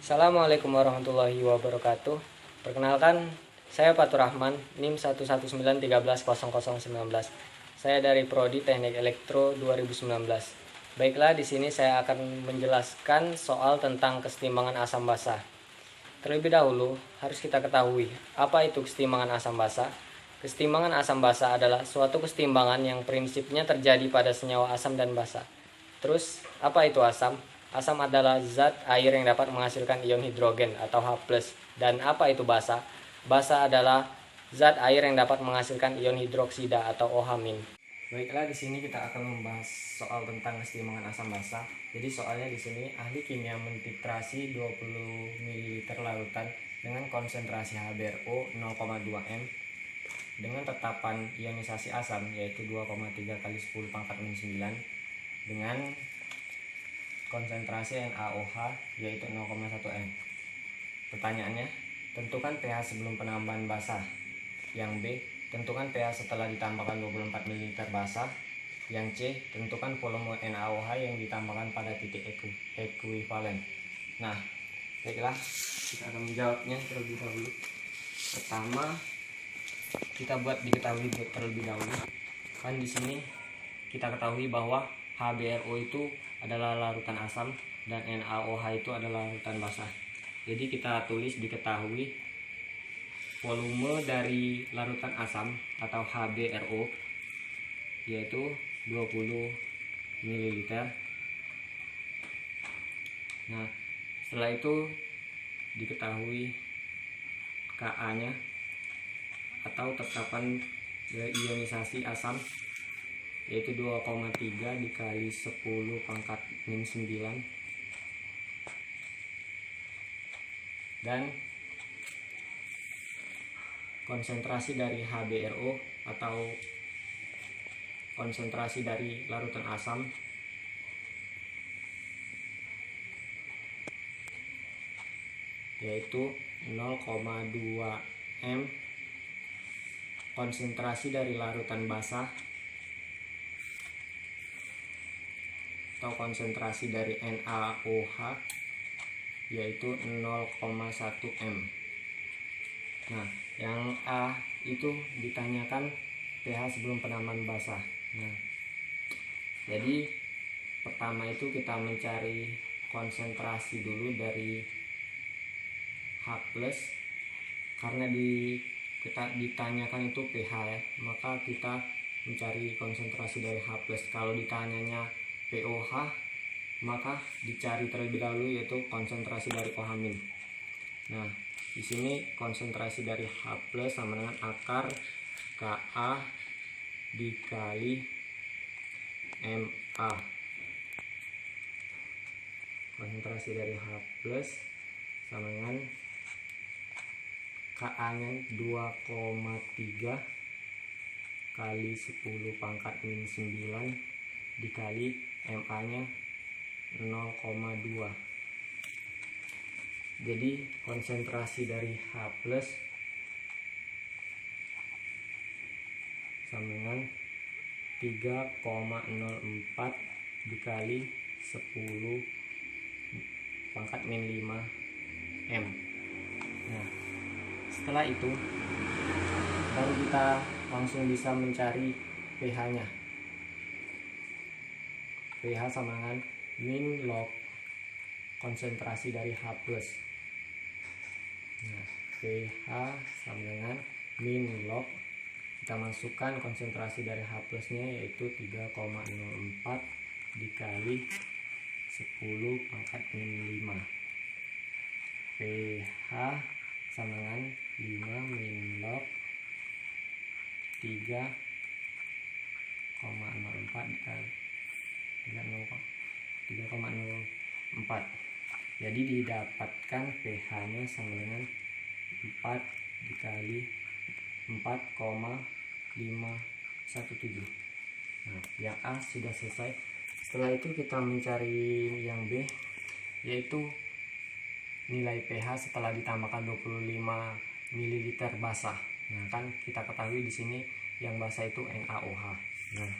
Assalamualaikum warahmatullahi wabarakatuh. Perkenalkan, saya Fatur Rahman, NIM 119130019. Saya dari Prodi Teknik Elektro 2019. Baiklah, di sini saya akan menjelaskan soal tentang kesetimbangan asam basa. Terlebih dahulu, harus kita ketahui apa itu kesetimbangan asam basa. Kesetimbangan asam basa adalah suatu kesetimbangan yang prinsipnya terjadi pada senyawa asam dan basa. Terus, apa itu asam? Asam adalah zat air yang dapat menghasilkan ion hidrogen atau H+. Dan apa itu basa? Basa adalah zat air yang dapat menghasilkan ion hidroksida atau OH-. Baiklah, di sini kita akan membahas soal tentang kesetimbangan asam basa. Jadi soalnya di sini ahli kimia mentitrasi 20 ml larutan dengan konsentrasi HBRO 0,2 m dengan tetapan ionisasi asam yaitu 2,3 kali 10⁻⁹ dengan konsentrasi NaOH yaitu 0,1 m. Pertanyaannya, tentukan pH sebelum penambahan basa. Yang B, tentukan pH setelah ditambahkan 24 ml basa. Yang C, tentukan volume NaOH yang ditambahkan pada titik ekuivalen. Nah, baiklah, kita akan menjawabnya terlebih dahulu. Pertama, kita buat diketahui terlebih dahulu. Kan di sini kita ketahui bahwa HBRO itu adalah larutan asam dan NaOH itu adalah larutan basa. Jadi kita tulis diketahui volume dari larutan asam atau HBRO yaitu 20 ml. Nah, setelah itu diketahui Ka-nya atau tetapan ionisasi asam yaitu 2,3 dikali 10⁻⁹ dan konsentrasi dari HBRO atau konsentrasi dari larutan asam yaitu 0,2 m. Konsentrasi dari larutan basa atau konsentrasi dari NaOH yaitu 0,1 m. Nah, yang A itu ditanyakan pH sebelum penambahan basa. Nah, jadi pertama itu kita mencari konsentrasi dulu dari H+, karena kita ditanyakan itu pH ya, maka kita mencari konsentrasi dari H+. Kalau ditanyanya POH, maka dicari terlebih dahulu yaitu konsentrasi dari OH-. Nah, di sini konsentrasi dari H+ sama dengan akar Ka dikali Ma. Konsentrasi dari H+ sama dengan Ka-nya 2,3 kali 10⁻⁹ dikali Ma-nya 0,2. Jadi konsentrasi dari H+ sama dengan 3,04 dikali 10⁻⁵ m. Nah, setelah itu baru kita langsung bisa mencari pH-nya. pH sama dengan min log konsentrasi dari H+. Nah, pH sama dengan min log, kita masukkan konsentrasi dari H+-nya yaitu 3,04 dikali 10⁻⁵. pH sama dengan 5 min log 3,04 dikali 3,04. Jadi didapatkan pH-nya sama dengan 4 dikali 4,517. Nah, yang A sudah selesai. Setelah itu kita mencari yang B yaitu nilai pH setelah ditambahkan 25 ml basa. Nah, kan kita ketahui di sini yang basa itu NaOH. Nah,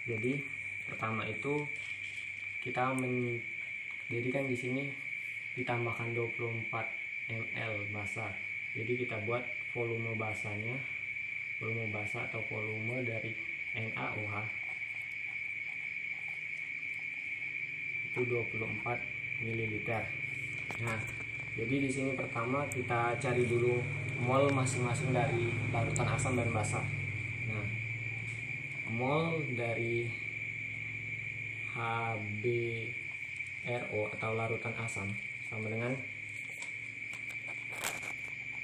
jadi pertama itu kita jadi kan di sini ditambahkan 24 ml basa. Jadi kita buat volume basanya, volume basa atau volume dari NaOH itu 24 ml. Nah, jadi di sini pertama kita cari dulu mol masing-masing dari larutan asam dan basa. Nah, mol dari HBRO atau larutan asam sama dengan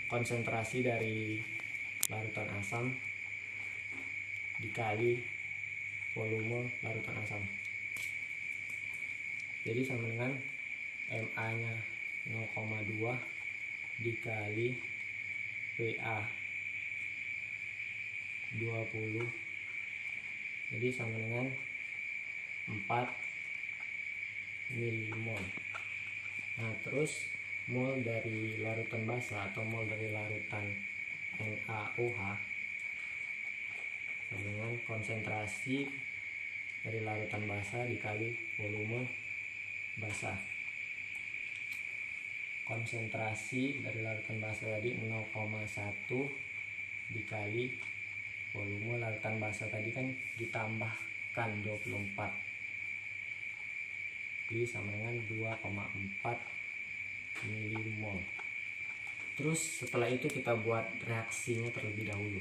konsentrasi dari larutan asam dikali volume larutan asam. Jadi sama dengan MA nya 0,2 dikali PA 20, jadi sama dengan 4 milimol. Nah, terus mol dari larutan basa atau mol dari larutan NaOH sama dengan konsentrasi dari larutan basa dikali volume basa. Konsentrasi dari larutan basa tadi 0,1 dikali volume larutan basa tadi kan ditambahkan 24, jadi sama dengan 2,4 milimol. Terus setelah itu kita buat reaksinya terlebih dahulu.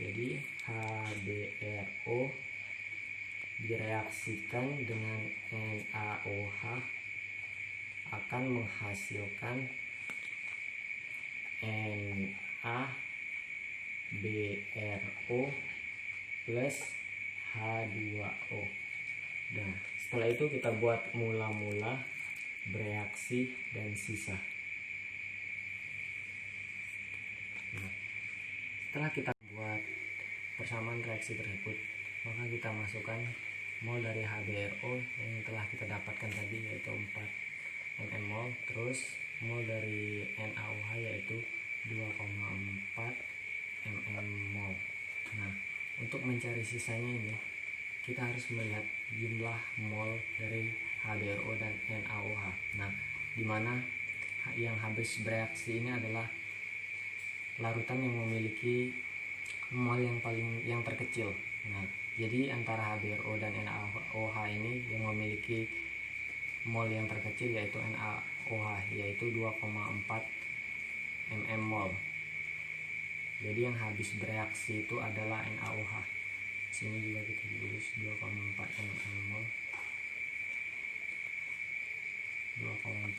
Jadi HBRO direaksikan dengan NaOH akan menghasilkan NaBRO plus H2O. Nah, setelah itu kita buat mula-mula, bereaksi, dan sisa. Nah, setelah kita buat persamaan reaksi tersebut, maka kita masukkan mol dari HBRO yang telah kita dapatkan tadi yaitu 4 mmol, terus mol dari NaOH yaitu 2,4 mmol. Nah, untuk mencari sisanya ini kita harus melihat jumlah mol dari HBRO dan NaOH. Nah, dimana yang habis bereaksi ini adalah larutan yang memiliki mol yang terkecil. Nah, jadi antara HBRO dan NaOH ini yang memiliki mol yang terkecil yaitu NaOH yaitu 2,4 mmol. Jadi yang habis bereaksi itu adalah NaOH. Sini juga kita tulis 2,4 mmol. 2,4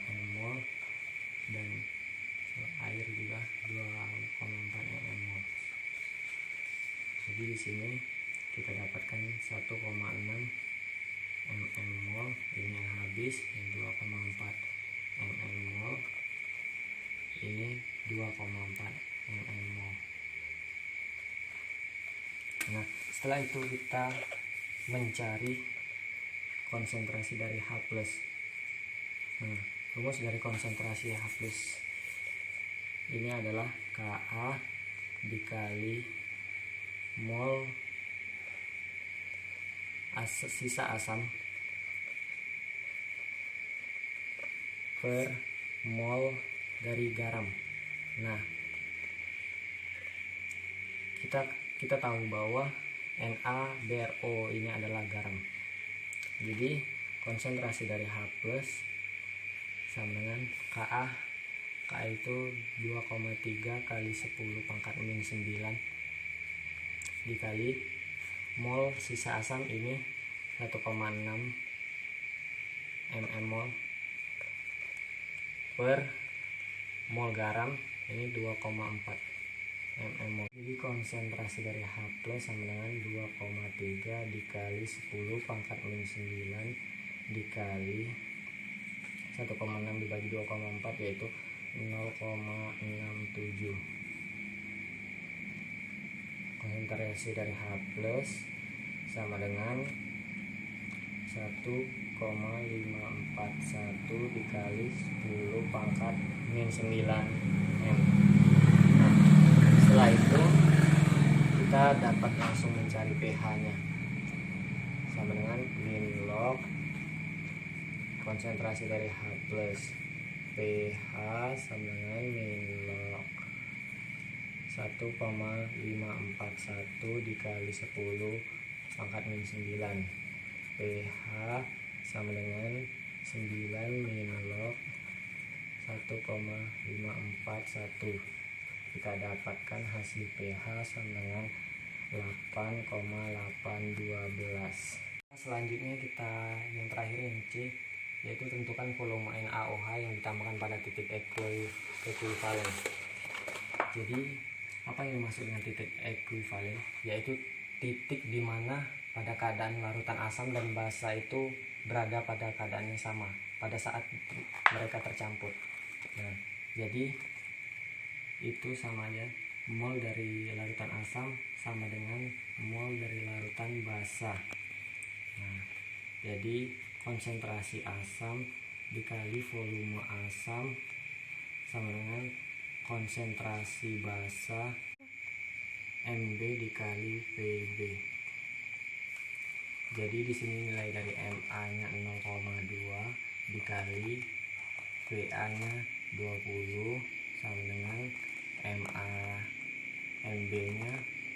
mmol dan air juga 2,4 mmol. Jadi di sini kita dapatkan 1,6 mmol ini yang habis, yang 2,4 mmol ini 2,4 mmol. Nah, setelah itu kita mencari konsentrasi dari H+. Nah, rumus dari konsentrasi H+ ini adalah Ka dikali mol sisa asam per mol dari garam. Nah, kita tahu bahwa NaBRO ini adalah garam. Jadi konsentrasi dari H+ sama dengan Ka itu 2,3 kali 10 pangkat min 9 dikali mol sisa asam ini 1,6 mmol per mol garam ini 2,4 mmol. Jadi konsentrasi dari H+ sama dengan 2,3 dikali 10 pangkat min 9 dikali 1,6 dibagi 2,4 yaitu 0,67. Konsentrasi dari H+ sama dengan 1,541 dikali 10 pangkat min 9 M. Nah, setelah itu kita dapat langsung mencari pH nya sama dengan min log konsentrasi dari H plus pH sama dengan min log 1,541 dikali 10 pangkat min 9. pH sama dengan 9 min log 1,541. Kita dapatkan hasil pH sama dengan 8,812. Selanjutnya kita yang terakhir yang C, yaitu tentukan volume NaOH yang ditambahkan pada titik ekuivalen. Jadi apa yang dimaksud dengan titik ekuivalen? Yaitu titik di mana pada keadaan larutan asam dan basa itu berada pada keadaan yang sama pada saat mereka tercampur. Nah, jadi itu sama aja, mol dari larutan asam sama dengan mol dari larutan basa. Nah, jadi konsentrasi asam dikali volume asam sama dengan konsentrasi basa Mb dikali Pb. Jadi di sini nilai dari Ma-nya 0,2 dikali Va-nya 20 sama dengan Mb-nya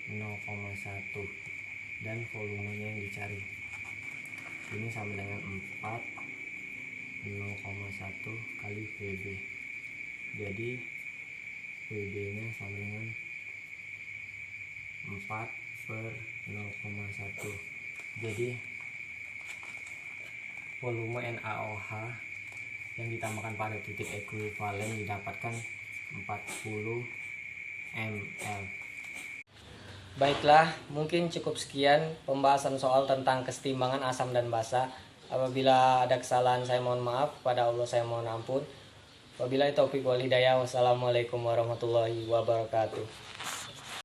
0,1 dan volumenya yang dicari ini sama dengan 4 0,1 kali Vb. Jadi Vb nya sama dengan 4/0,1. Jadi volume NaOH yang ditambahkan pada titik ekuivalen didapatkan 40 ml. Baiklah, mungkin cukup sekian pembahasan soal tentang kesetimbangan asam dan basa. Apabila ada kesalahan saya mohon maaf, pada Allah saya mohon ampun. Wabillahi taufiq wal hidayah. Wassalamualaikum warahmatullahi wabarakatuh.